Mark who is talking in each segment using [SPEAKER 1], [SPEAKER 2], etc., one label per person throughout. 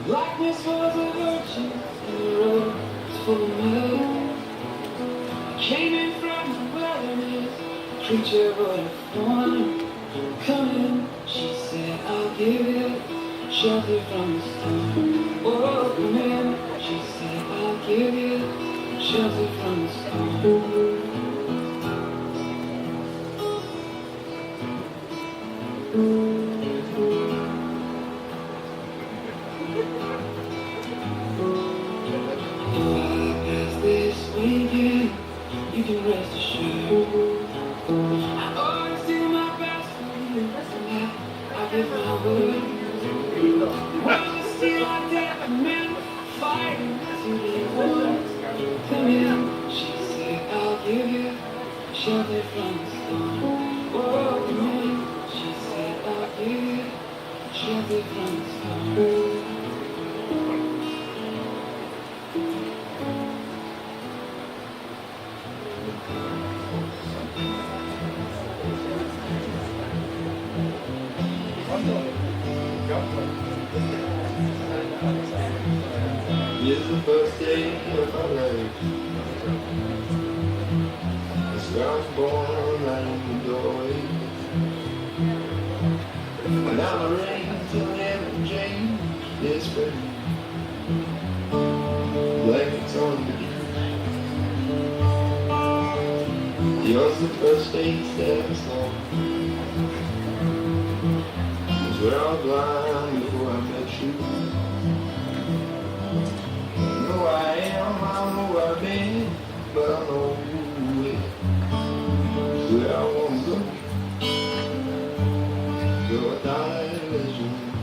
[SPEAKER 1] Blackness was a virgin, and the road was full of mud. Came in from the wilderness, a creature would have flown. Come in, she said, I'll give you shelter from the storm. Oh, come in, she said, I'll give you shelter from the storm. You can rest assured I always do my best for you, and I give my word. Well, still I dare men fighting to the one. Come here, she said, I'll give you shelter from the storm. Oh, come here, she said, I'll give you shelter from the storm.
[SPEAKER 2] It's the first day of my life. It's where I was born, right in the doorway. And I'm arranged to never change this way. Blankets on the beach. Yours the first taste that I saw. It's where I was blind before I met you. I am, I don't know where I've been, but I know where I want to go. So I thought I'd let you know.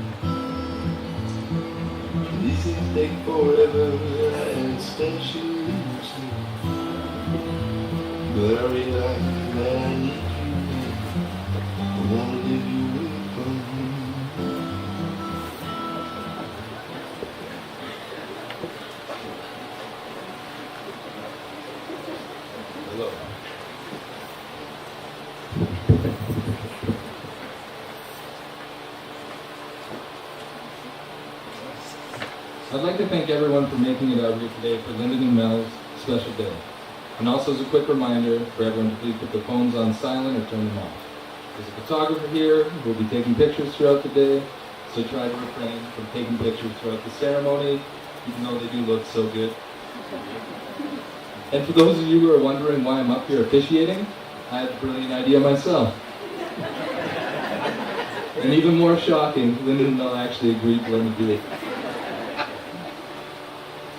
[SPEAKER 2] These things take forever and special, but I realize that I need you. I want to give you a phone. Hello.
[SPEAKER 3] I'd like to thank everyone for making it out here today for Lynden and Mel's special day. And also as a quick reminder for everyone to please put their phones on silent or turn them off. There's a photographer here who will be taking pictures throughout the day, so try to refrain from taking pictures throughout the ceremony, even though they do look so good. And for those of you who are wondering why I'm up here officiating, I had a brilliant idea myself. And even more shocking, Lynden and Mel actually agreed to let me do it.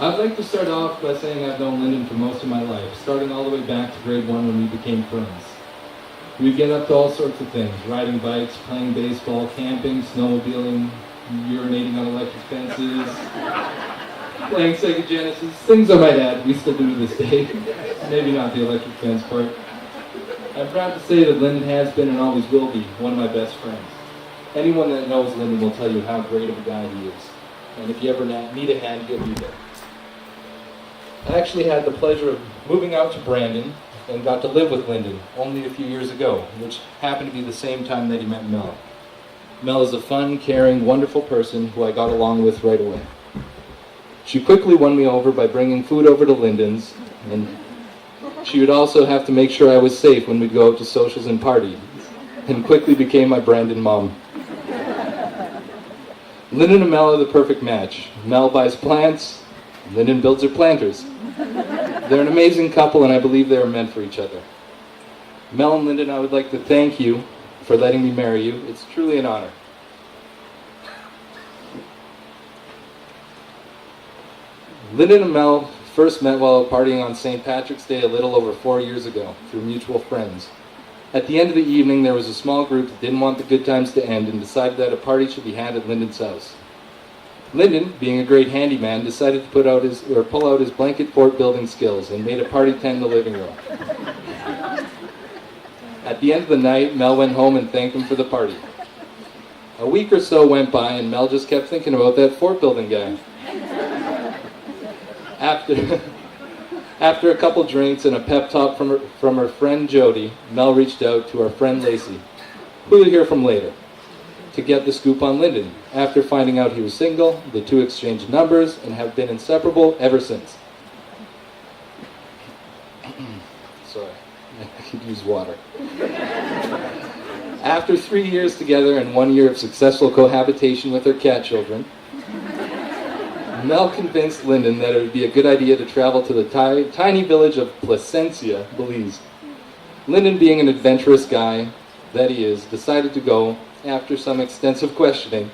[SPEAKER 3] I'd like to start off by saying I've known Lynden for most of my life, starting all the way back to grade 1 when we became friends. We'd get up to all sorts of things, riding bikes, playing baseball, camping, snowmobiling, urinating on electric fences, playing Sega Genesis, things I might add we still do to this day. Maybe not the electric fence part. I'm proud to say that Lynden has been and always will be one of my best friends. Anyone that knows Lynden will tell you how great of a guy he is. And if you ever need a hand, he'll be there. I actually had the pleasure of moving out to Brandon and got to live with Lynden only a few years ago, which happened to be the same time that he met Mel. Mel is a fun, caring, wonderful person who I got along with right away. She quickly won me over by bringing food over to Lynden's, and she would also have to make sure I was safe when we'd go out to socials and parties, and quickly became my Brandon mom. Lynden and Mel are the perfect match. Mel buys plants, Lynden builds her planters. They're an amazing couple, and I believe they are meant for each other. Mel and Lynden, I would like to thank you for letting me marry you. It's truly an honor. Lynden and Mel first met while partying on St. Patrick's Day a little over 4 years ago through mutual friends. At the end of the evening, there was a small group that didn't want the good times to end and decided that a party should be had at Lynden's house. Lynden, being a great handyman, decided to pull out his blanket fort building skills and made a party tent in the living room. At the end of the night, Mel went home and thanked him for the party. A week or so went by, and Mel just kept thinking about that fort building guy. After a couple drinks and a pep talk from her friend Jody, Mel reached out to our friend Lacey, who you'll hear from later, to get the scoop on Lynden. After finding out he was single, the two exchanged numbers and have been inseparable ever since. Sorry, I could use water. After 3 years together and 1 year of successful cohabitation with her cat children, Mel convinced Lynden that it would be a good idea to travel to the tiny village of Placencia, Belize. Lynden, being an adventurous guy that he is, decided to go after some extensive questioning.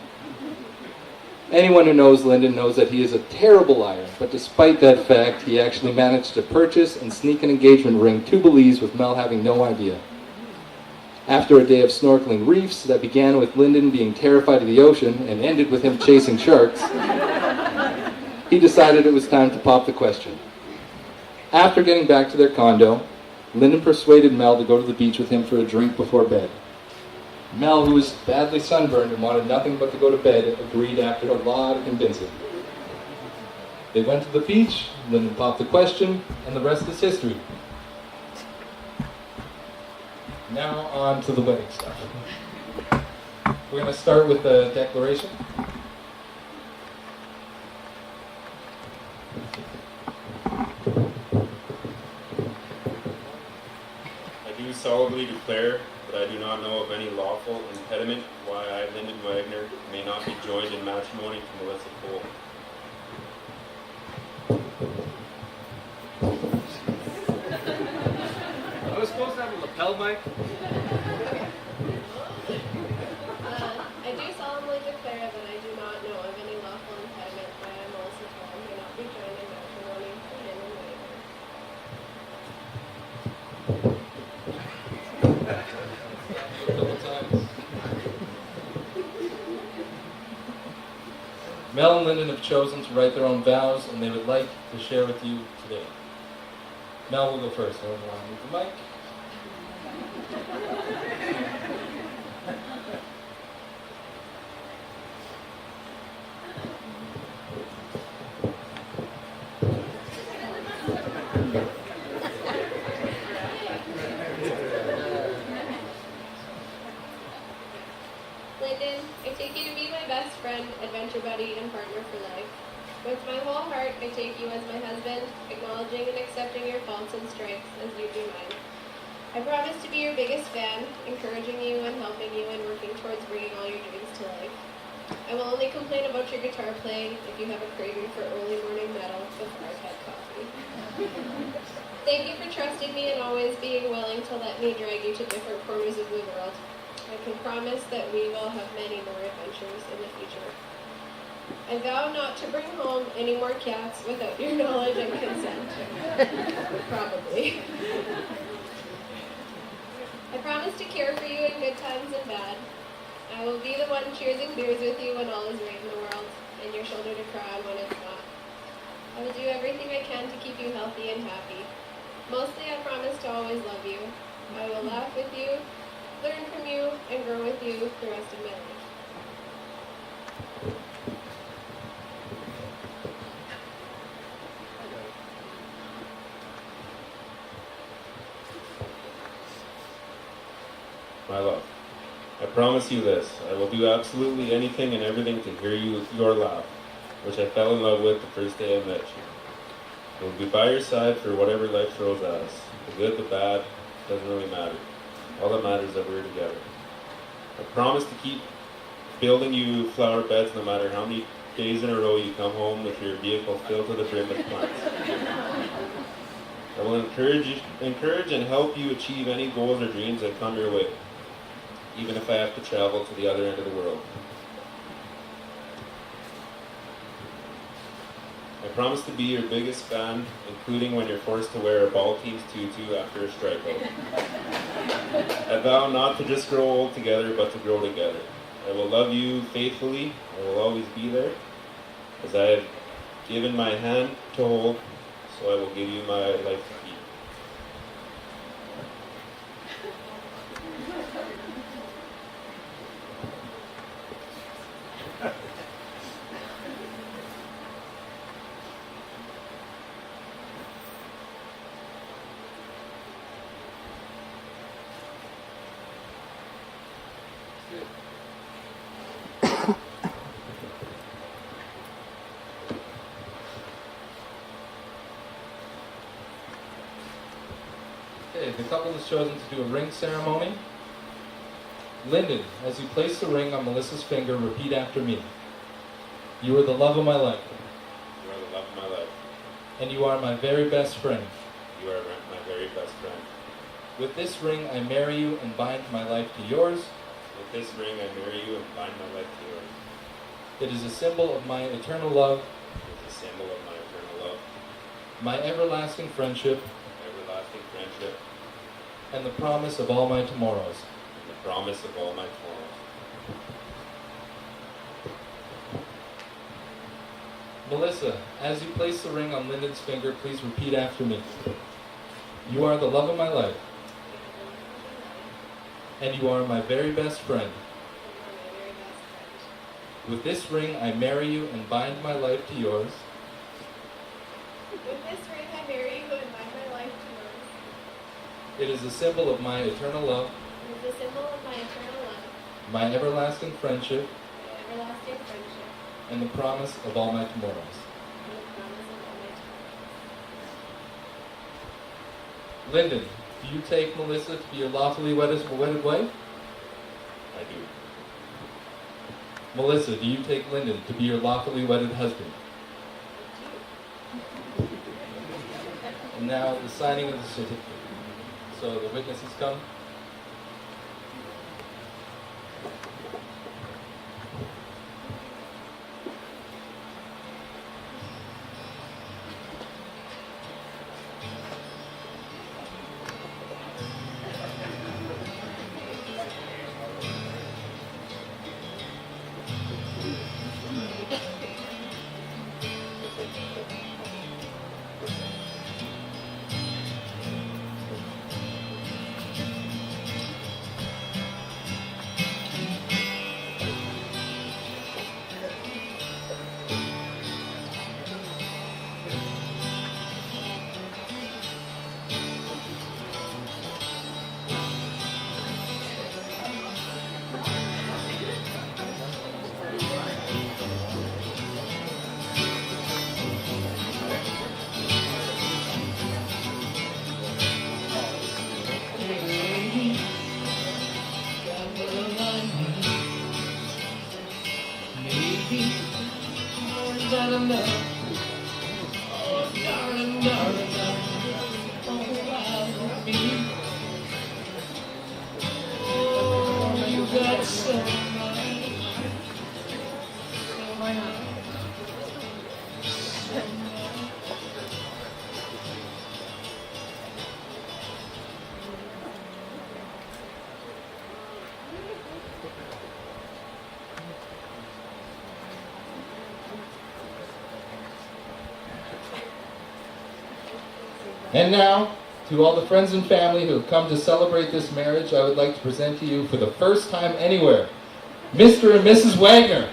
[SPEAKER 3] Anyone who knows Lynden knows that he is a terrible liar, but despite that fact, he actually managed to purchase and sneak an engagement ring to Belize with Mel having no idea. After a day of snorkeling reefs that began with Lynden being terrified of the ocean and ended with him chasing sharks, he decided it was time to pop the question. After getting back to their condo, Lynden persuaded Mel to go to the beach with him for a drink before bed. Mel, who was badly sunburned and wanted nothing but to go to bed, agreed after a lot of convincing. They went to the beach, Lynden popped the question, and the rest is history. Now on to the wedding stuff. We're going to start with the declaration.
[SPEAKER 4] I do solemnly declare that I do not know of any lawful impediment why I, Lynden Wagner, may not be joined in matrimony to Melissa Cole.
[SPEAKER 3] I was supposed to have a lapel mic.
[SPEAKER 5] I do solemnly declare that I do not know of any lawful impediment why I, Melissa Cole, may not be joined in matrimony to Lynden Wagner.
[SPEAKER 3] Mel and Lynden have chosen to write their own vows, and they would like to share with you today. Mel will go first. I want to move the mic.
[SPEAKER 5] Lynden, I take you to be my best friend, adventure buddy, and partner for life. With my whole heart, I take you as my husband, acknowledging and accepting your faults and strengths as you do mine. I promise to be your biggest fan, encouraging you and helping you and working towards bringing all your dreams to life. I will only complain about your guitar playing if you have a craving for early morning metal before I've had coffee. Thank you for trusting me and always being willing to let me drag you to different corners of the world. I can promise that we will have many more adventures in the future. I vow not to bring home any more cats without your knowledge and consent. Probably. I promise to care for you in good times and bad. I will be the one cheersing beers with you when all is right in the world, and your shoulder to cry on when it's not. I will do everything I can to keep you healthy and happy. Mostly, I promise to always love you. I will laugh with you, learn from you, and grow with you the rest of my life.
[SPEAKER 4] My love, I promise you this, I will do absolutely anything and everything to hear your laugh, which I fell in love with the first day I met you. I will be by your side for whatever life throws at us. The good, the bad, doesn't really matter. All that matters is that we're together. I promise to keep building you flower beds no matter how many days in a row you come home with your vehicle filled to the brim with plants. I will encourage and help you achieve any goals or dreams that come your way, even if I have to travel to the other end of the world. I promise to be your biggest fan, including when you're forced to wear a ball team's tutu after a strikeout. I vow not to just grow old together, but to grow together. I will love you faithfully. I will always be there, as I have given my hand to hold, so I will give you my life to keep.
[SPEAKER 3] Okay, the couple is chosen to do a ring ceremony. Lynden, as you place the ring on Melissa's finger, repeat after me. You are the love of my life,
[SPEAKER 4] You are the love of my life.
[SPEAKER 3] and you are my very best friend.
[SPEAKER 4] You are my very best friend.
[SPEAKER 3] With this ring, I marry you and bind my life to yours.
[SPEAKER 4] With this ring, I marry you and bind my life to yours.
[SPEAKER 3] It is a symbol of my eternal love,
[SPEAKER 4] It is a symbol of my eternal love,
[SPEAKER 3] my everlasting friendship,
[SPEAKER 4] everlasting friendship,
[SPEAKER 3] and the promise of all my tomorrows.
[SPEAKER 4] and the promise of all my tomorrows.
[SPEAKER 3] Melissa, as you place the ring on Lynden's finger, please repeat after me. You are the love of my life, and you are my very best friend. With this ring, I marry you and bind my life to yours.
[SPEAKER 5] With this ring, I marry you and bind my life to yours.
[SPEAKER 3] It is a symbol of my eternal love,
[SPEAKER 5] It is a symbol of my eternal love,
[SPEAKER 3] my everlasting friendship,
[SPEAKER 5] my everlasting friendship,
[SPEAKER 3] and the promise of all my tomorrows.
[SPEAKER 5] and the promise of all my tomorrows.
[SPEAKER 3] Lynden, do you take Melissa to be your lawfully wedded wife?
[SPEAKER 4] I do.
[SPEAKER 3] Melissa, do you take Lynden to be your lawfully wedded husband? And now the signing of the certificate. So the witnesses come.
[SPEAKER 1] darling, darling. Oh, darling, darling, darling. Oh, I love me. Oh, you got so much. So much.
[SPEAKER 3] And now, to all the friends and family who have come to celebrate this marriage, I would like to present to you for the first time anywhere, Mr. and Mrs. Wagner.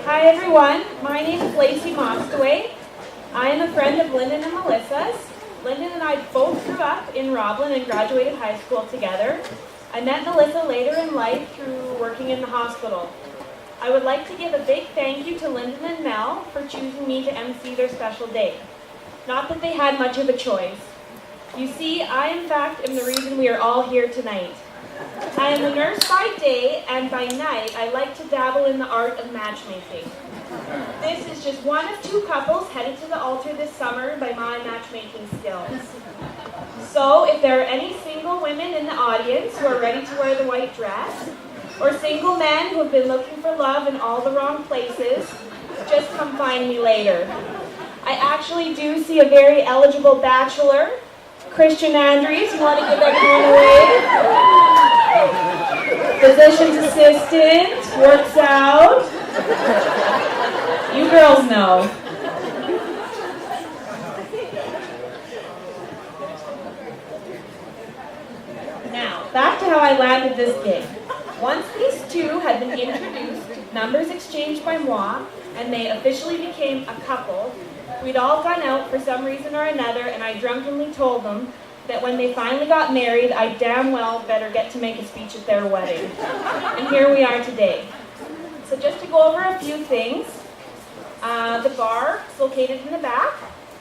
[SPEAKER 6] Hi everyone, my name is Lacey Mostaway. I am a friend of Lynden and Melissa's. Lynden and I both grew up in Roblin and graduated high school together. I met Melissa later in life through working in the hospital. I would like to give a big thank you to Lynden and Mel for choosing me to MC their special day. Not that they had much of a choice. You see, I in fact am the reason we are all here tonight. I am a nurse by day, and by night I like to dabble in the art of matchmaking. This is just one of two couples headed to the altar this summer by my matchmaking skills. So if there are any single women in the audience who are ready to wear the white dress, or single men who have been looking for love in all the wrong places, just come find me later. I actually do see a very eligible bachelor, Christian Andrews. You want to give everyone a wave? Physician's assistant, works out. You girls know. Now, back to how I landed this gig. Once these two had been introduced, numbers exchanged by moi, and they officially became a couple, we'd all gone out for some reason or another, and I drunkenly told them that when they finally got married, I damn well better get to make a speech at their wedding. And here we are today. So just to go over a few things, the bar is located in the back.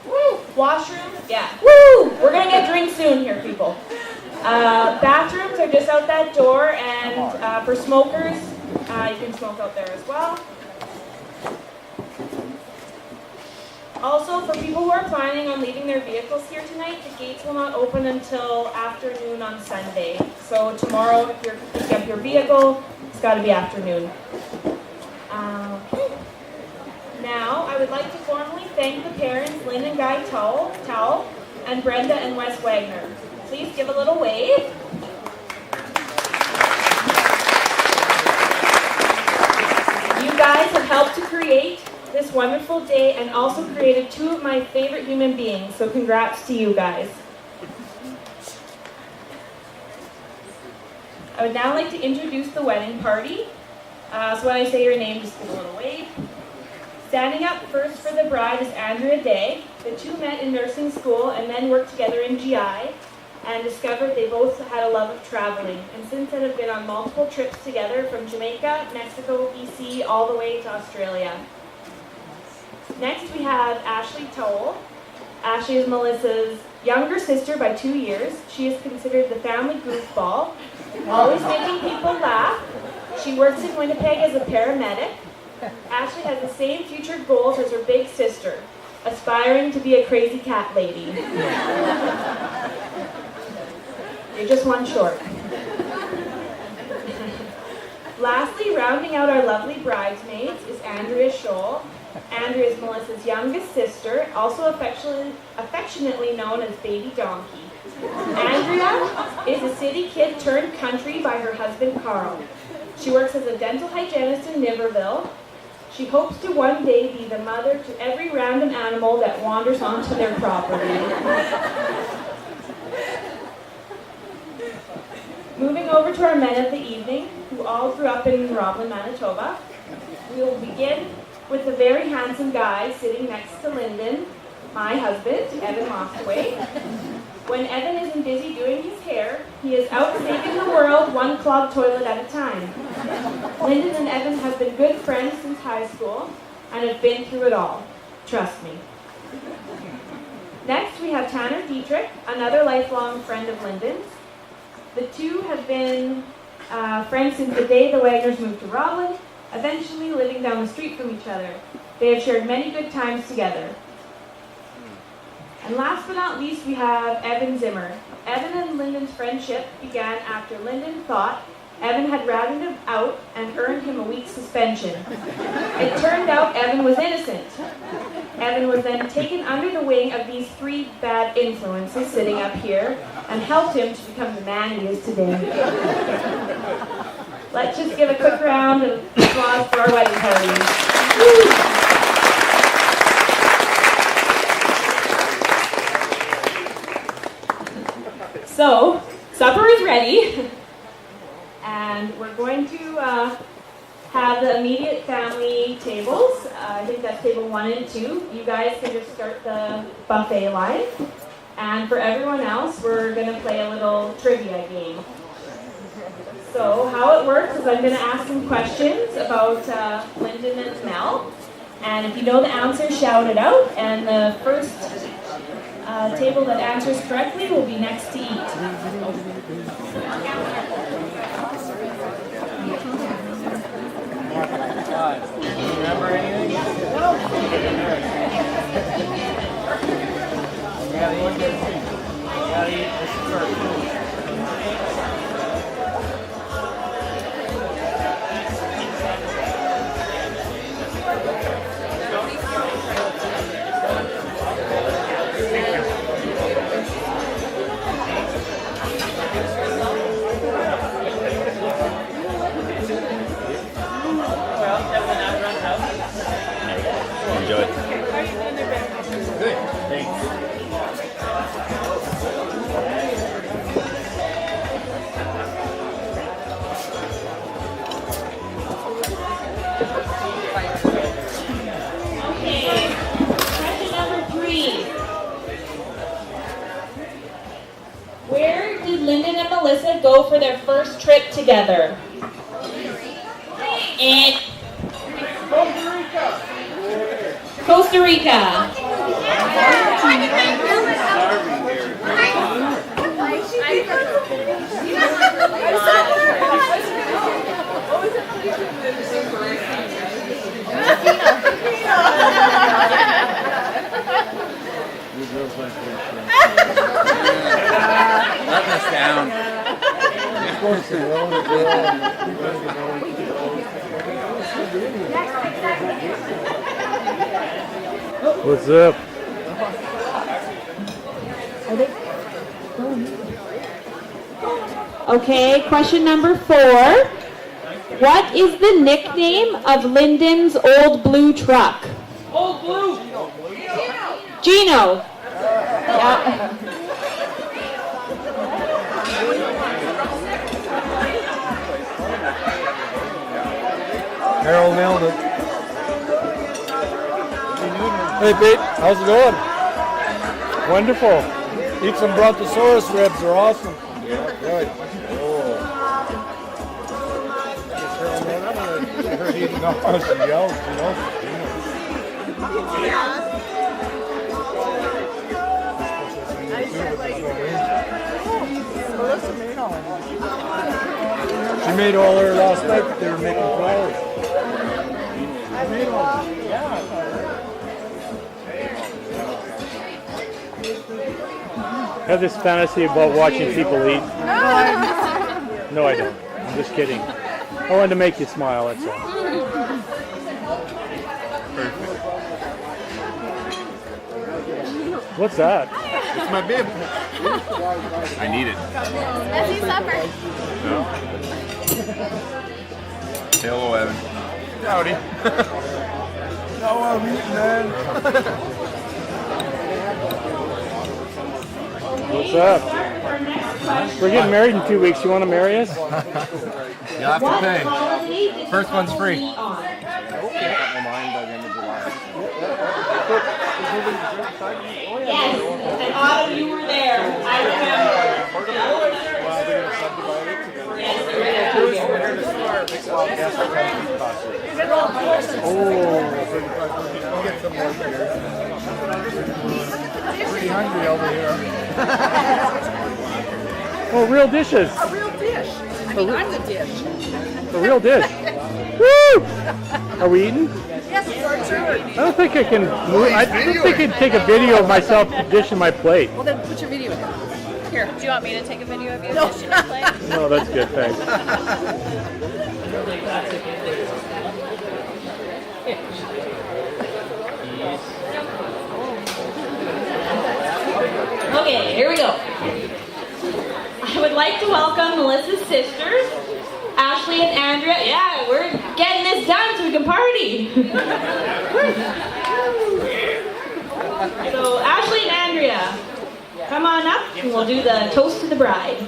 [SPEAKER 6] Woo! Washroom, yeah. Woo! We're gonna get drinks soon here, people. Bathrooms are just out that door, and for smokers, you can smoke out there as well. Also, for people who are planning on leaving their vehicles here tonight, the gates will not open until afternoon on Sunday. So tomorrow, if you're picking up your vehicle, it's got to be afternoon. Now, I would like to formally thank the parents, Lynn and Guy Towle, and Brenda and Wes Wagner. Please give a little wave. You guys have helped to create this wonderful day and also created two of my favorite human beings, so congrats to you guys. I would now like to introduce the wedding party. So when I say your name, just give a little wave. Standing up first for the bride is Andrea Day. The two met in nursing school and then worked together in GI and discovered they both had a love of traveling, and since then have been on multiple trips together from Jamaica, Mexico, BC, all the way to Australia. Next we have Ashley Toll. Ashley is Melissa's younger sister by 2 years. She is considered the family goofball, always making people laugh. She works in Winnipeg as a paramedic. Ashley has the same future goals as her big sister, aspiring to be a crazy cat lady. You're just one short. Lastly, rounding out our lovely bridesmaids is Andrea Scholl. Andrea is Melissa's youngest sister, also affectionately known as Baby Donkey. Andrea is a city kid turned country by her husband Carl. She works as a dental hygienist in Niverville. She hopes to one day be the mother to every random animal that wanders onto their property. Moving over to our men of the evening, who all grew up in Roblin, Manitoba. We will begin with the very handsome guy sitting next to Lynden, my husband, Evan Mossaway. When Evan isn't busy doing his hair, he is out saving the world one clogged toilet at a time. Lynden and Evan have been good friends since high school and have been through it all. Trust me. Next, we have Tanner Dietrich, another lifelong friend of Lynden's. The two have been friends since the day the Wagners moved to Roblin, eventually living down the street from each other. They have shared many good times together. And last but not least, we have Evan Zimmer. Evan and Lynden's friendship began after Lynden thought Evan had ratted him out and earned him a week's suspension. It turned out Evan was innocent. Evan was then taken under the wing of these three bad influences sitting up here and helped him to become the man he is today. Let's just give a quick round of applause for our wedding party. So, supper is ready, and we're going to have the immediate family tables. I think that's table 1 and 2. You guys can just start the buffet line. And for everyone else, we're going to play a little trivia game. So how it works is I'm going to ask some questions about Lynden and Mel. And if you know the answer, shout it out. And the first table that answers correctly will be next to eat.
[SPEAKER 7] Remember anything? No. You gotta eat this first.
[SPEAKER 4] Enjoy.
[SPEAKER 7] Good. Thanks.
[SPEAKER 6] Okay, question number 3. Where did Lynden and Melissa go for their first trip together? And Costa Rica.
[SPEAKER 7] Let us down.
[SPEAKER 8] What's up?
[SPEAKER 6] Okay, question number 4. What is the nickname of Lynden's old blue truck? Old Blue. Gino. Yeah.
[SPEAKER 8] Harold nailed it. Hey Pete, how's it going? Wonderful. Eat some brontosaurus ribs, they're awesome. Yeah, good. Oh. I heard he didn't know how she yelled, you know. She made all her last night, but they were making flowers. I made all. Yeah. I have this fantasy about watching people eat. No, I don't. I'm just kidding. I wanted to make you smile, that's all. What's that?
[SPEAKER 7] It's my bib. I need it.
[SPEAKER 5] Let's eat supper.
[SPEAKER 7] No. Hello, Evan. Howdy.
[SPEAKER 8] No, I'm eating, man. What's up? We're getting married in 2 weeks. You want to marry us?
[SPEAKER 7] You'll have to pay. First one's free.
[SPEAKER 6] Yes, and Autumn, you were there. I remember.
[SPEAKER 8] Pretty hungry over here. Oh, real dishes.
[SPEAKER 9] A real dish. I mean, I'm the dish.
[SPEAKER 8] A real dish. Woo! Are we eating?
[SPEAKER 9] Yes, it's our turn.
[SPEAKER 8] I don't think I can move. I don't think I can take a video of myself dishing my plate.
[SPEAKER 9] Well, then put your video in. Here.
[SPEAKER 5] Do you want me to take a video of you?
[SPEAKER 9] No.
[SPEAKER 5] dishing your plate?
[SPEAKER 8] No, that's good, thanks.
[SPEAKER 6] Okay, here we go. I would like to welcome Melissa's sisters, Ashley and Andrea. Yeah, we're getting this done so we can party. So, Ashley and Andrea, come on up and we'll do the toast to the bride.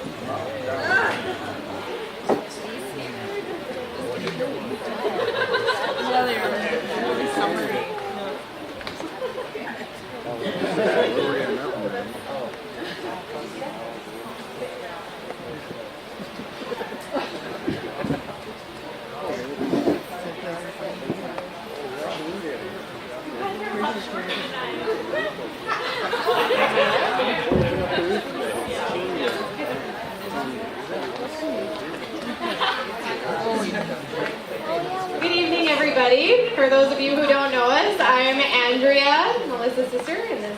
[SPEAKER 6] Good evening, everybody. For those of you who don't know us, I'm Andrea, Melissa's sister, and this is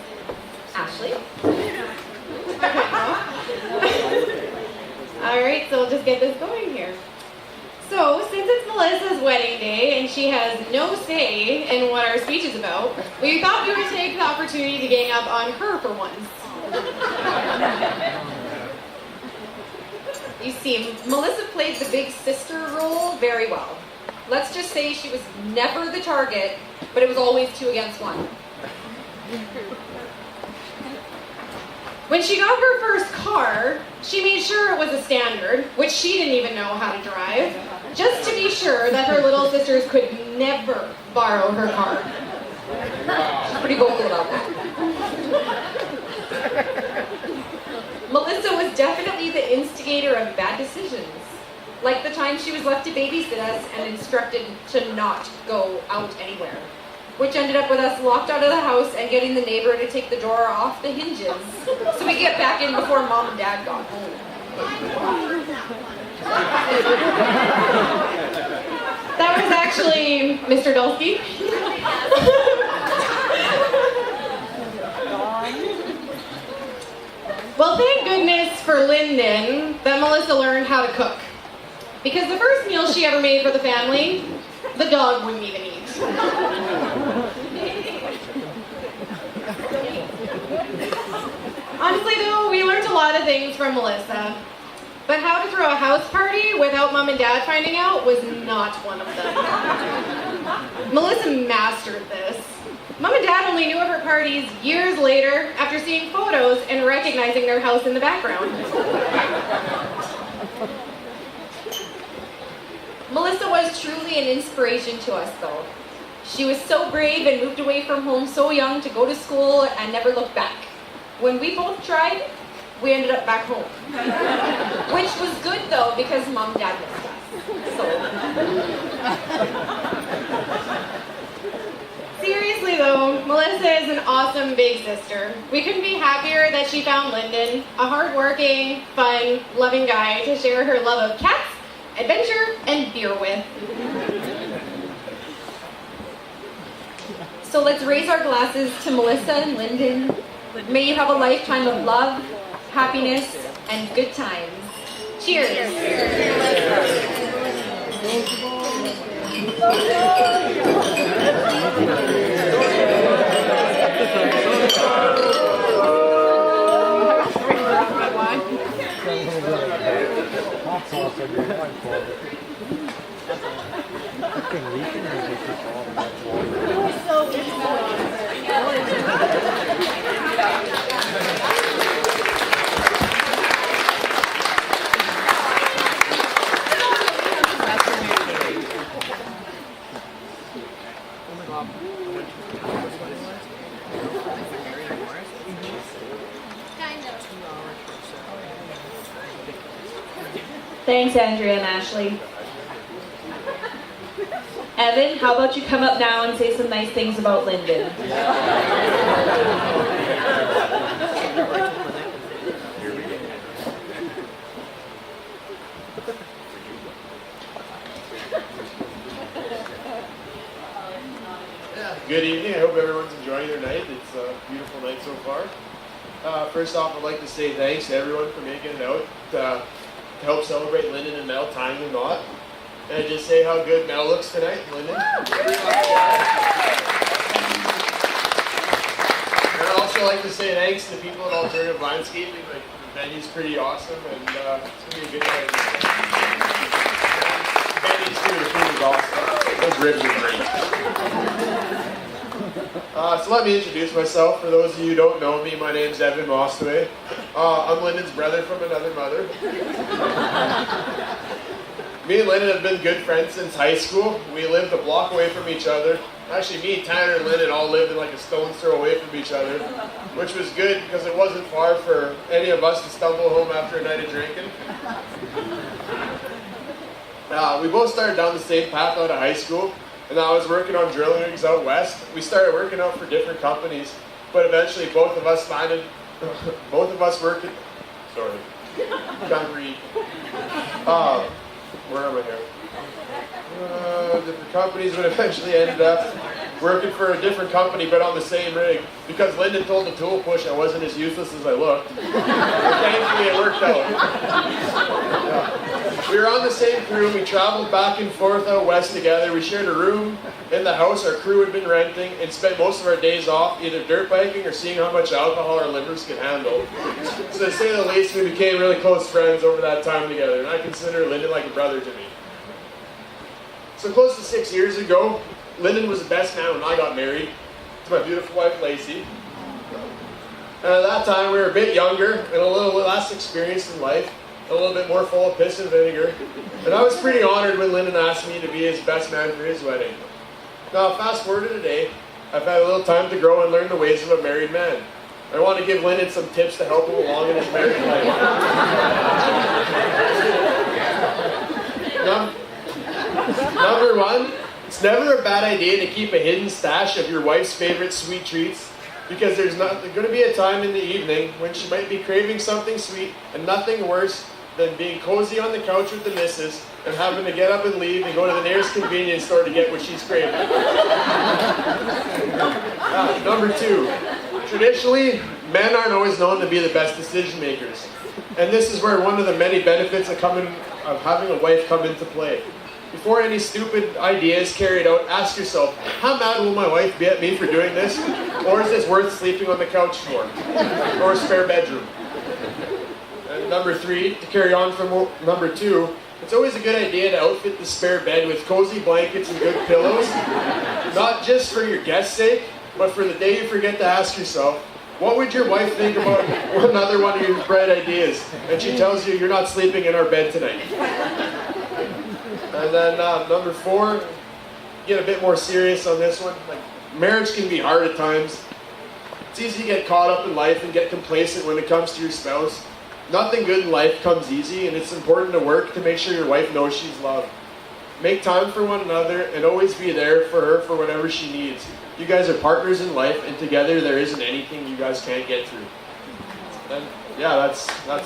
[SPEAKER 6] Ashley. All right, so we'll just get this going here. So, since it's Melissa's wedding day and she has no say in what our speech is about, we thought we would take the opportunity to gang up on her for once. You see, Melissa played the big sister role very well. Let's just say she was never the target, but it was always 2 against 1. When she got her first car, she made sure it was a standard, which she didn't even know how to drive, just to be sure that her little sisters could never borrow her car. She's pretty vocal about that. Melissa was definitely the instigator of bad decisions, like the time she was left to babysit us and instructed to not go out anywhere, which ended up with us locked out of the house and getting the neighbor to take the door off the hinges so we get back in before Mom and Dad got home. That was actually Mr. Dulski. Well, thank goodness for Lynden that Melissa learned how to cook. Because the first meal she ever made for the family, the dog wouldn't even eat. Honestly though, we learned a lot of things from Melissa. But how to throw a house party without Mom and Dad finding out was not one of them. Melissa mastered this.
[SPEAKER 5] Mom and Dad only knew of her parties years later after seeing photos and recognizing their house in the background. Melissa was truly an inspiration to us, though. She was so brave and moved away from home so young to go to school and never looked back. When we both tried, we ended up back home. Which was good, though, because Mom and Dad missed us. Seriously though, Melissa is an awesome big sister. We couldn't be happier that she found Lynden, a hardworking, fun, loving guy to share her love of cats, adventure, and beer with. So let's raise our glasses to Melissa and Lynden. May you have a lifetime of love, happiness, and good times. Cheers. Thanks, Andrea and Ashley. Evan, how about you come up now and say some nice things about Lynden?
[SPEAKER 10] Good evening. I hope everyone's enjoying their night. It's a beautiful night so far. First off, I'd like to say thanks to everyone for making it out to help celebrate Lynden and Mel, tying the knot. And I just say how good Mel looks tonight, Lynden. And I'd also like to say thanks to people at Alternative Landscaping. Like, the venue's pretty awesome, and it's going to be a good night. Benny's too, the food is awesome. Those ribs are great. So let me introduce myself. For those of you who don't know me, my name's Evan Mostaway. I'm Lynden's brother from another mother. Me and Lynden have been good friends since high school. We lived a block away from each other. Actually, me, Tanner, and Lynden all lived in like a stone's throw away from each other, which was good because it wasn't far for any of us to stumble home after a night of drinking. We both started down the same path out of high school, and I was working on drilling rigs out west. We started working out for different companies, but eventually both of us working, can't read. Where am I here? Different companies, but eventually ended up working for a different company, but on the same rig, because Lynden told the tool push I wasn't as useless as I looked. Thankfully, it worked out. Yeah. We were on the same crew. We traveled back and forth out west together. We shared a room in the house our crew had been renting and spent most of our days off either dirt biking or seeing how much alcohol our livers could handle. So to say the least, we became really close friends over that time together, and I consider Lynden like a brother to me. So close to 6 years ago, Lynden was the best man when I got married to my beautiful wife, Lacey. And at that time, we were a bit younger and a little less experienced in life, a little bit more full of piss and vinegar. And I was pretty honored when Lynden asked me to be his best man for his wedding. Now, fast forward to today, I've had a little time to grow and learn the ways of a married man. I want to give Lynden some tips to help him along in his married life. Number one, it's never a bad idea to keep a hidden stash of your wife's favorite sweet treats, because there's going to be a time in the evening when she might be craving something sweet, and nothing worse than being cozy on the couch with the missus and having to get up and leave and go to the nearest convenience store to get what she's craving. Number two, traditionally, men aren't always known to be the best decision makers. And this is where one of the many benefits of having a wife come into play. Before any stupid idea is carried out, ask yourself, how mad will my wife be at me for doing this? Or is this worth sleeping on the couch for? Or a spare bedroom? And number three, to carry on from number two, it's always a good idea to outfit the spare bed with cozy blankets and good pillows, not just for your guest's sake, But for the day you forget to ask yourself, what would your wife think about another one of your bright ideas? And she tells you you're not sleeping in our bed tonight. And then number 4, get a bit more serious on this one. Like, marriage can be hard at times. It's easy to get caught up in life and get complacent when it comes to your spouse. Nothing good in life comes easy, and it's important to work to make sure your wife knows she's loved. Make time for one another and always be there for her for whatever she needs. You guys are partners in life, and together there isn't anything you guys can't get through. And yeah, that's that.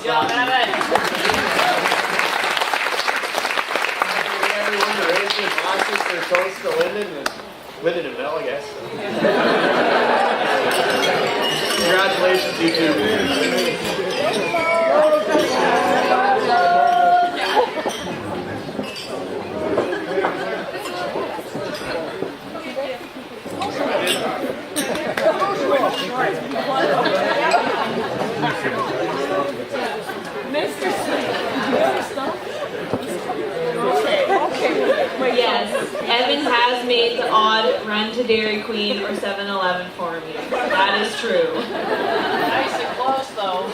[SPEAKER 10] Everyone to raise their glasses for a toast to Lynden and Mel, I guess. Congratulations, you two.
[SPEAKER 6] Yes, Evan has made the odd run to Dairy Queen or 7-Eleven for me. That is true.
[SPEAKER 9] Nice and close, though.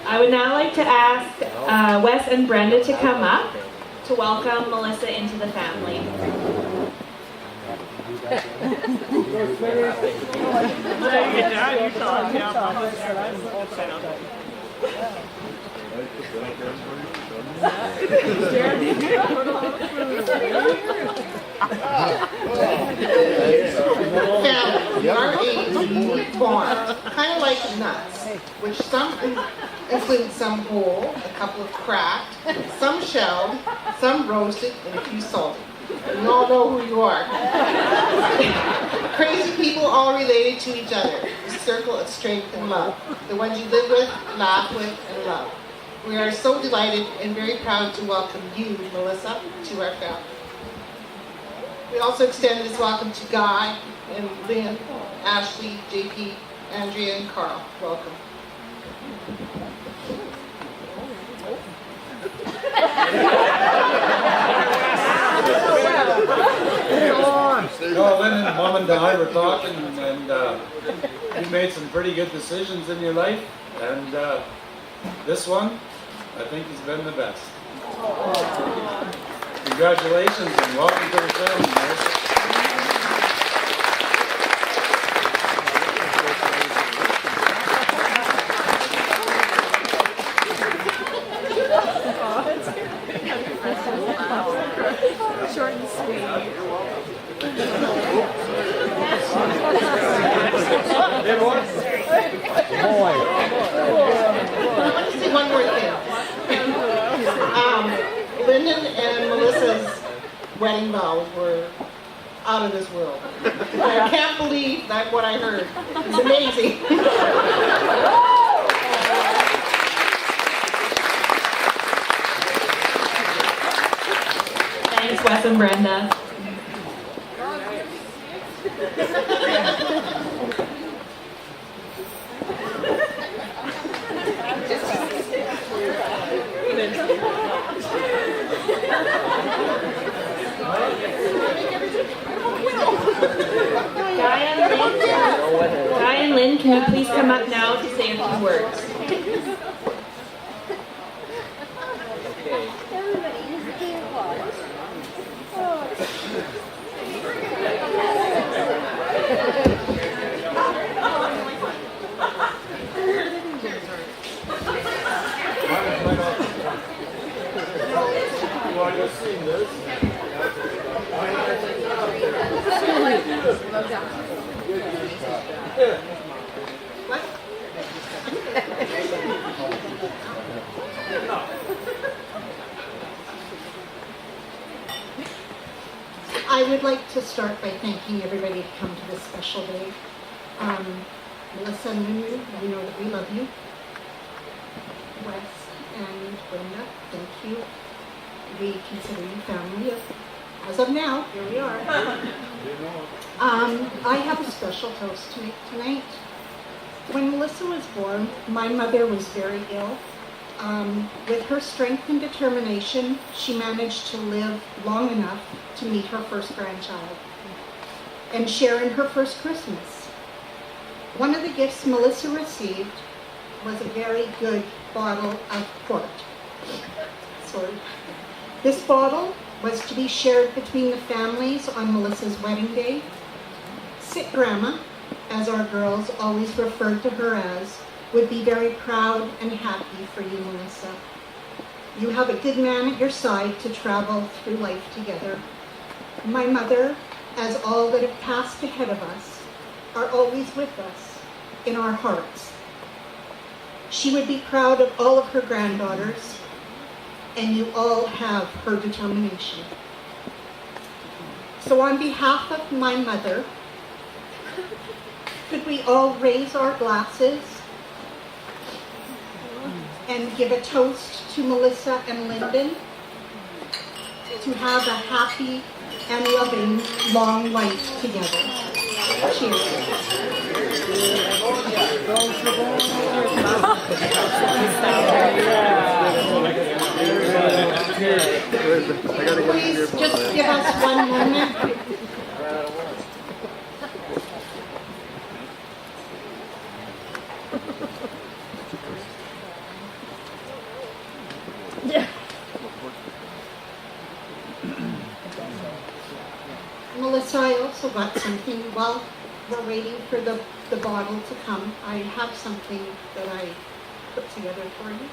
[SPEAKER 6] I would now like to ask Wes and Brenda to come up to welcome Melissa into the family.
[SPEAKER 11] Family, our age, formed, kind of like nuts, which some include some whole, a couple of cracked, some shelled, some roasted, and a few salted. You all know who you are. Crazy people all related to each other. The circle of strength and love. The ones you live with, laugh with, and love. We are so delighted and very proud to welcome you, Melissa, to our family. We also extend this welcome to Guy and Lynn, Ashley, JP, Andrea, and Carl. Welcome.
[SPEAKER 8] No, Lynden, Mom and I were talking, and you made some pretty good decisions in your life, and this one, I think, has been the best. Congratulations and welcome to the family, guys.
[SPEAKER 9] Short and sweet.
[SPEAKER 11] I want to say one more thing. Lynden and Melissa's wedding vows were out of this world. I can't believe that what I heard. It's amazing.
[SPEAKER 6] Thanks, Wes and Brenda. Guy and Lynn, can you please come up now to say a few words?
[SPEAKER 11] I would like to start by thanking everybody to come to this special day. Melissa and Lynn, you know that we love you. Wes and Brenda, thank you. We consider you family. As of now, here we are. I have a special toast to make tonight. When Melissa was born, my mother was very ill.
[SPEAKER 12] With her strength and determination, she managed to live long enough to meet her first grandchild and share in her first Christmas. One of the gifts Melissa received was a very good bottle of port. Sorry. This bottle was to be shared between the families on Melissa's wedding day. Sick Grandma, as our girls always referred to her as, would be very proud and happy for you, Melissa. You have a good man at your side to travel through life together. My mother, as all that have passed ahead of us, are always with us in our hearts. She would be proud of all of her granddaughters, and you all have her determination. So on behalf of my mother, could we all raise our glasses and give a toast to Melissa and Lynden to have a happy and loving long life together. Cheers. Please just give us one moment. Melissa, I also got something while we're waiting for the bottle to come. I have something that I put together for you.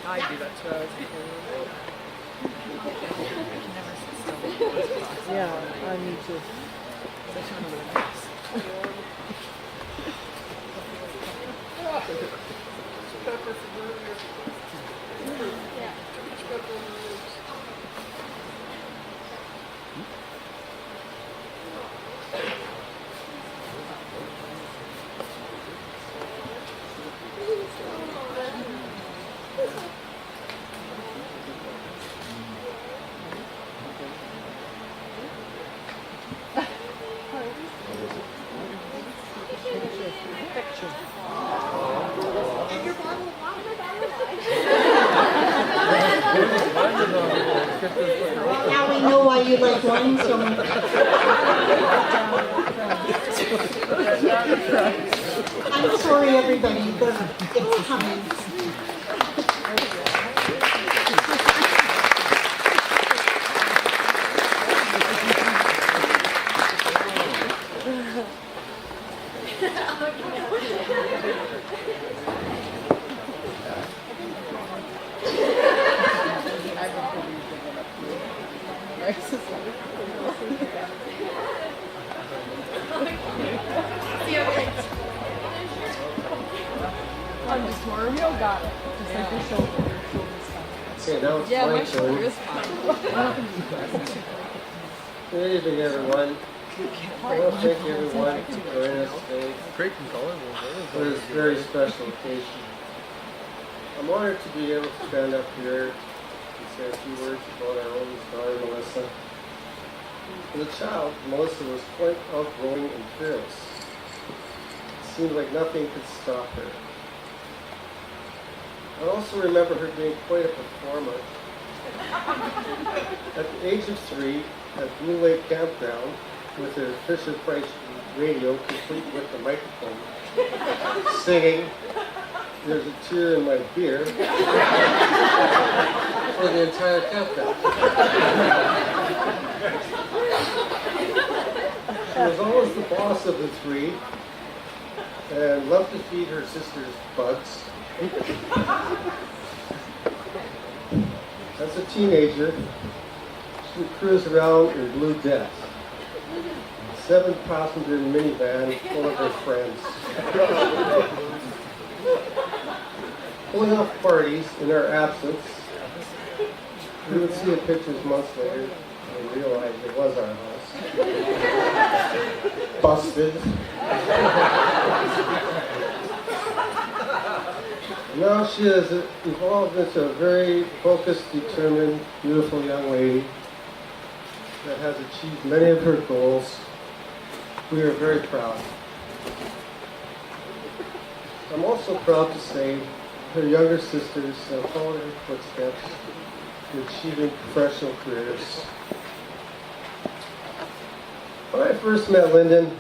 [SPEAKER 9] I do that too. Yeah, I need to. Now we know why you like wine so much. I'm sorry, everybody, but it's coming. I'm just Romeo got it. Just like your shoulder.
[SPEAKER 13] Okay, now it's
[SPEAKER 9] Yeah,
[SPEAKER 13] my
[SPEAKER 9] my shoulder
[SPEAKER 13] turn.
[SPEAKER 9] is fine.
[SPEAKER 13] Good evening, everyone. I want to thank everyone for joining us today for this very special occasion. I'm honored to be able to stand up here and say a few words about our oldest daughter, Melissa. As a child, Melissa was quite outgoing and fearless. It seemed like nothing could stop her. I also remember her being quite a performer. At the age of 3, at Blue Lake Campground, with her Fisher-Price radio complete with the microphone, singing "There's a Tear in My Beer" for the entire campground. She was always the boss of the 3 and loved to feed her sisters bugs. As a teenager, she would cruise around in Blue Death, 7-passenger minivan full of her friends. Pulling off parties in our absence, we would see the pictures months later and realize it was our house. Busted. Now she has evolved into a very focused, determined, beautiful young lady. that has achieved many of her goals. We are very proud. I'm also proud to say her younger sisters have followed her footsteps in achieving professional careers. When I first met Lynden,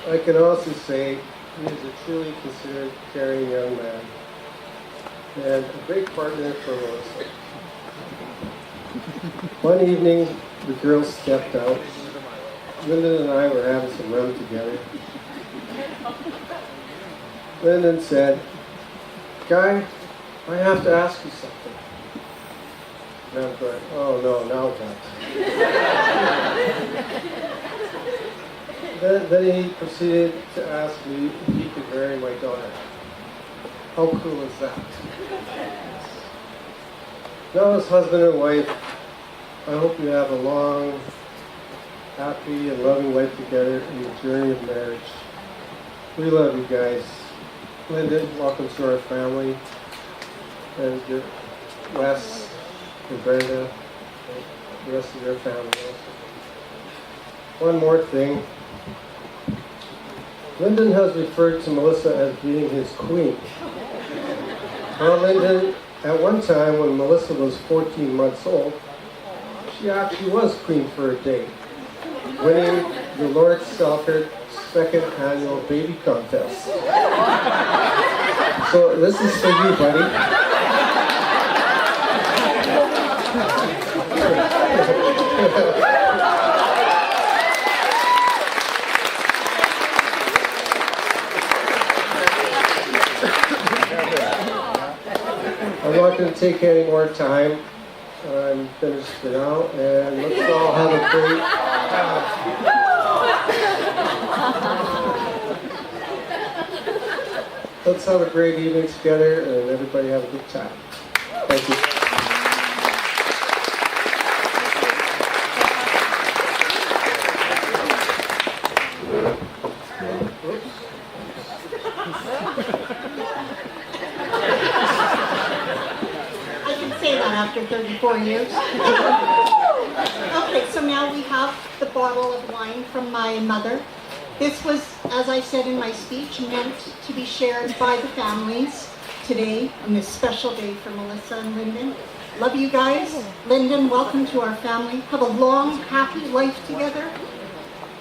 [SPEAKER 13] I can honestly say he is a truly considerate, caring young man and a great partner for Melissa. One evening, the girls stepped out. Lynden and I were having some rum together. Lynden said, "Guy, I have to ask you something." And I'm going, "Oh no, now what?" Then he proceeded to ask me if he could marry my daughter. How cool is that? Now, as husband and wife, I hope you have a long, happy, and loving life together in the journey of marriage. We love you guys. Lynden, welcome to our family. And your Wes and Brenda, and the rest of your family also. One more thing. Lynden has referred to Melissa as being his queen. Well, Lynden, at one time when Melissa was 14 months old, she actually was queen for a day, winning the Lord Selkirk second annual baby contest. So this is for you, buddy. I'm not going to take any more time. I'm finished for now, and let's all have a great. Let's have a great evening together, and everybody have a good time. Thank you.
[SPEAKER 12] I can say that after 34 years. Okay, so now we have the bottle of wine from my mother. This was, as I said in my speech, meant to be shared by the families today on this special day for Melissa and Lynden. Love you guys. Lynden, welcome to our family. Have a long, happy life together.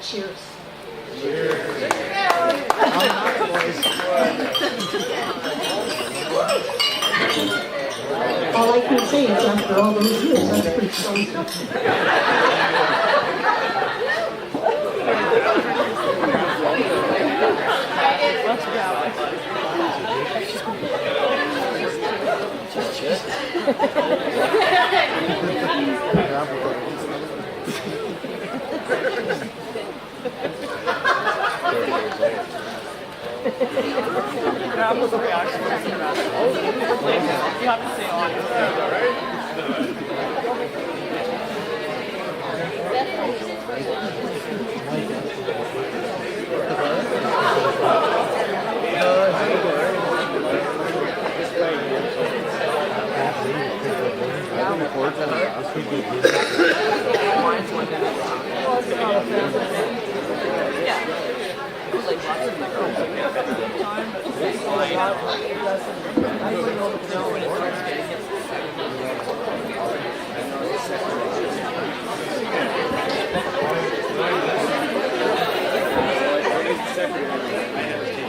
[SPEAKER 12] Cheers. All I can say is after all those years, that's pretty strong stuff.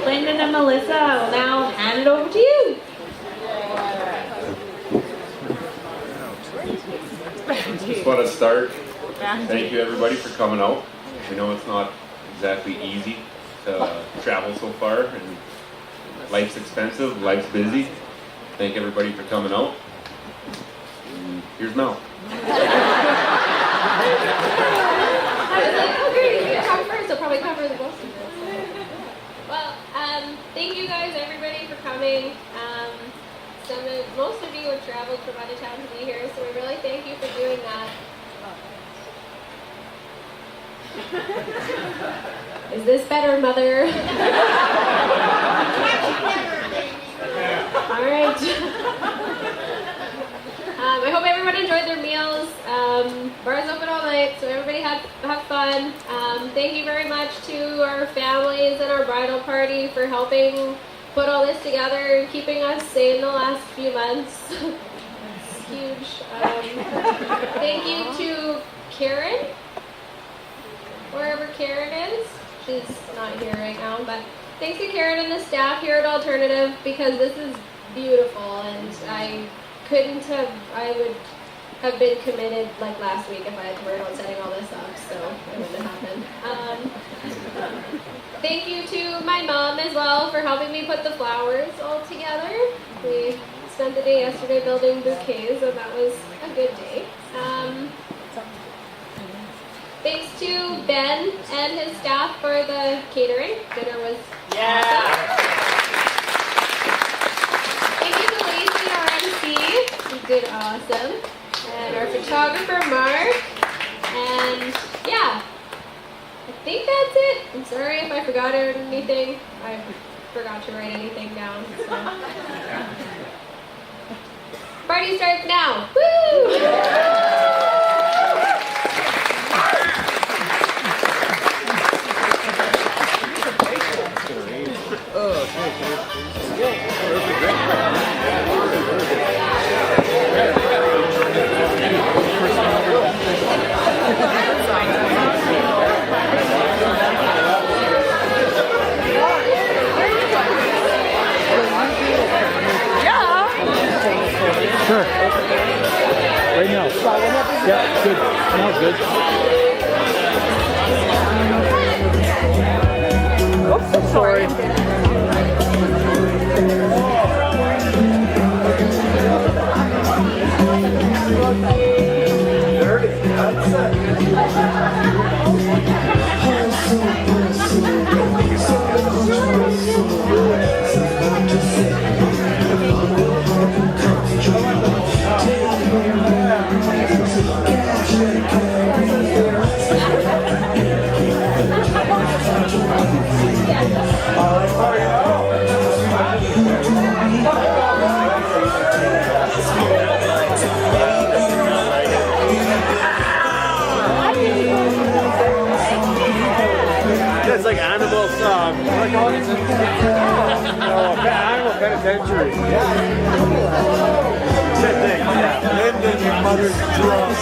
[SPEAKER 6] Lynden and Melissa, I will now hand it over to you.
[SPEAKER 4] Just want to start. Thank you everybody for coming out. We know it's not exactly easy to travel so far, and life's expensive, life's busy. Thank everybody for coming out. And here's Mel.
[SPEAKER 5] I was like, oh great, you talk first, I'll probably cover the most of this. Well, thank you guys, everybody, for coming. Most of you have traveled from out of town to be here, so we really thank you for doing that. Is this better, Mother? All right. I hope everyone enjoyed their meals. Bar's open all night, so everybody have fun. Thank you very much to our families and our bridal party for helping put all this together and keeping us sane the last few months. It's huge. Thank you to Karen, wherever Karen is. She's not here right now, but thanks to Karen and the staff here at Alternative, because this is beautiful, and I would have been committed like last week if I had to worry about setting all this up, so it wouldn't have happened. Thank you to my mom as well for helping me put the flowers all together. We spent the day yesterday building bouquets, and that was a good day. Thanks to Ben and his staff for the catering. Dinner was awesome. Thank you to Lacey, our MC. She did awesome. And our photographer, Mark. And yeah, I think that's it. I'm sorry if I forgot anything. I forgot to write anything down. So. Party starts now. Woo!
[SPEAKER 1] Sure. Right now. Yeah, good. Smells good. Oops, I'm sorry.
[SPEAKER 13] It's like animal like all these animal penitentiary. Same thing, yeah. Lynden, your mother's drunk.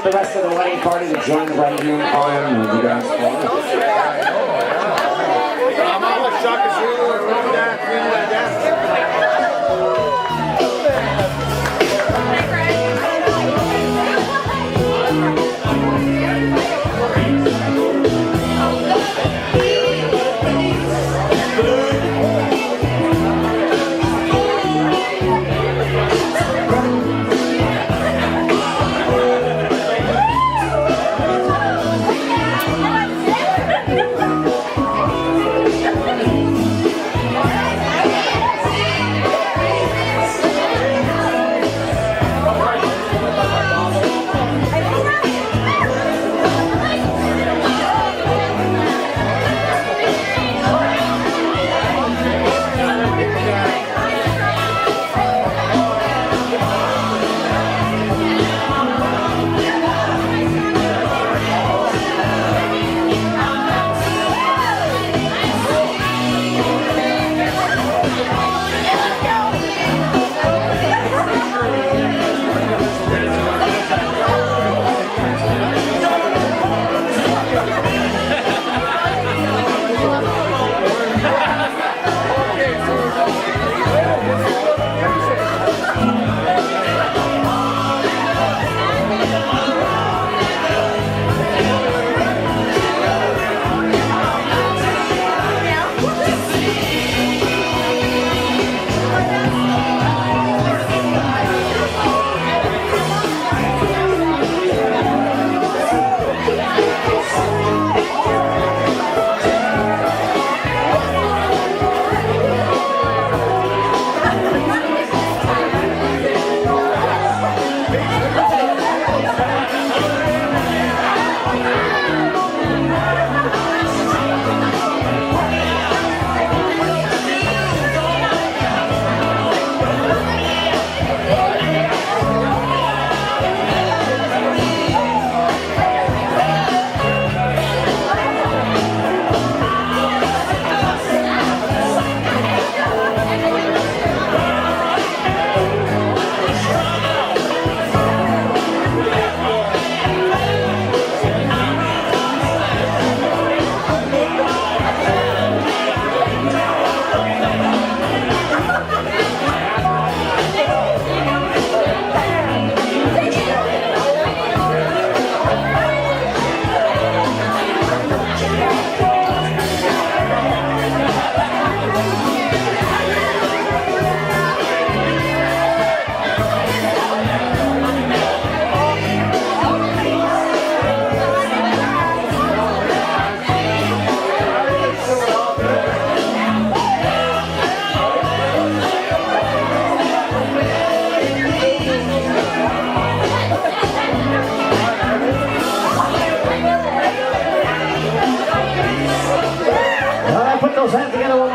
[SPEAKER 14] the rest of the wedding party to join the bridegroom on the dance floor.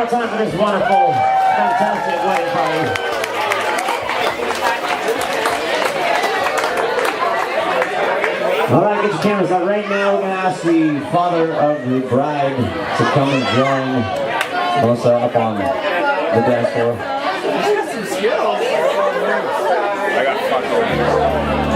[SPEAKER 14] Time for this wonderful, fantastic wedding party. All right, get your cameras out. Right now, we're going to ask the father of the bride to come and join Melissa up on the dance floor.
[SPEAKER 10] He's got some skills. I got fucked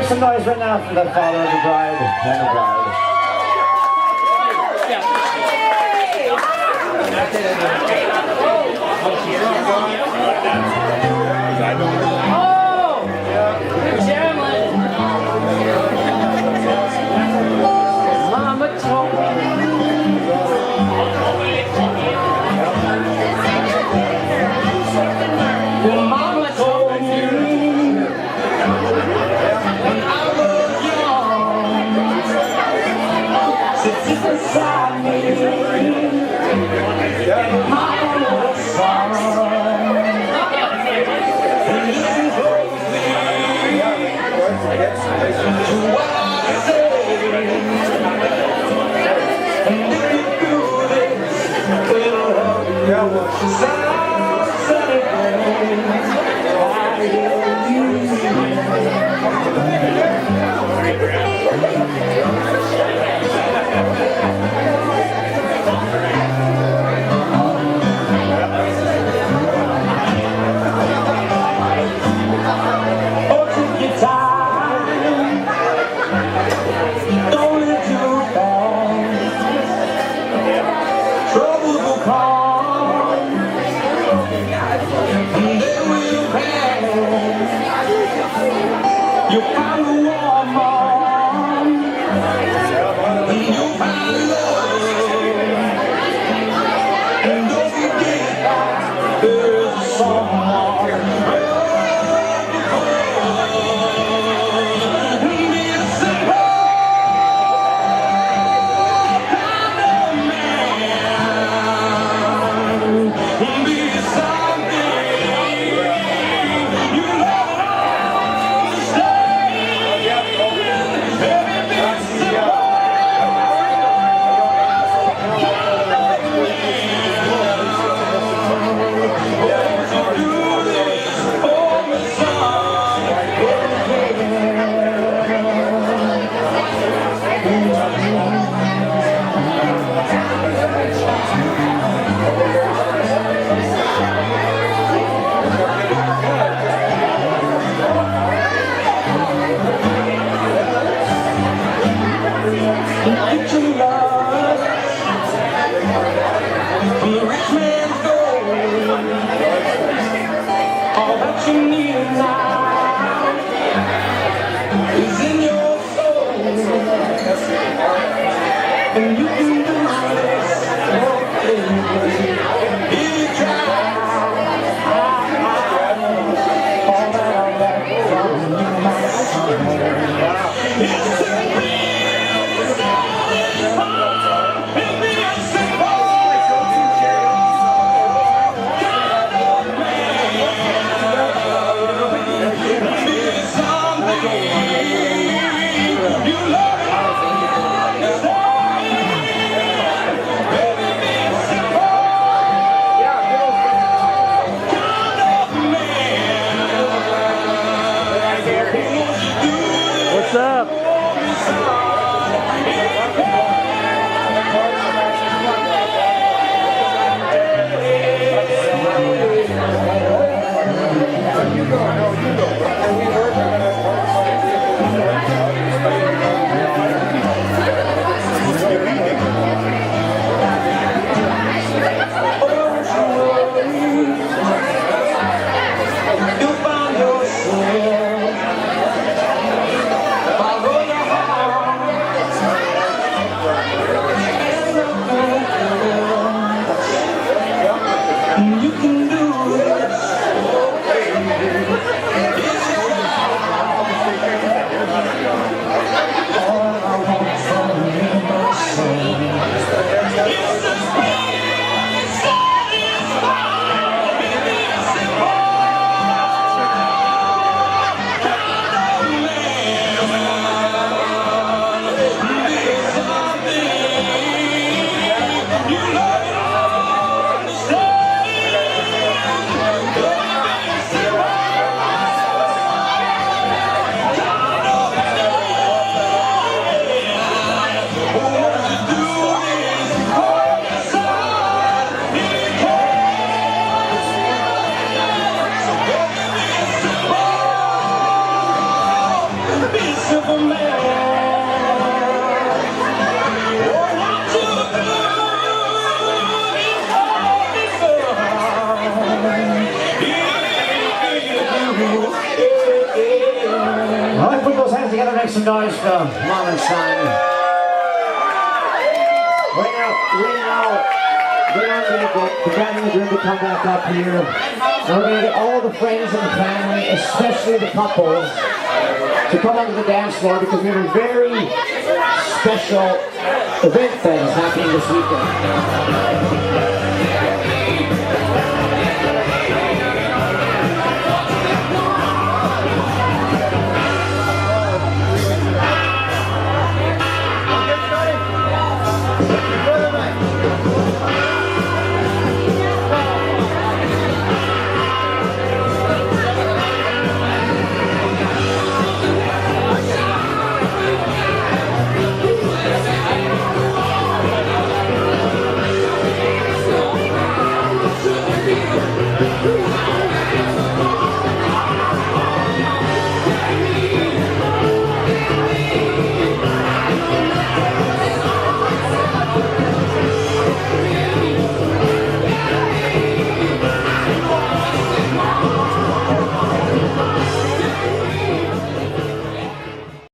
[SPEAKER 14] some noise right now for the father of the bride and the bride.
[SPEAKER 1] Mama told me. Mama told me when I was young, to sit beside me, Mama was sorry. And listen closely to what I say. And if you do this, it'll help you. You find a woman, you find love, and don't forget there's someone
[SPEAKER 14] make some noise for Mom and Son. Right now, the guys in the group will come back up here. And we're going to get all the friends and the family, especially the couples, to come onto the dance floor because we have a very special event that is happening this weekend.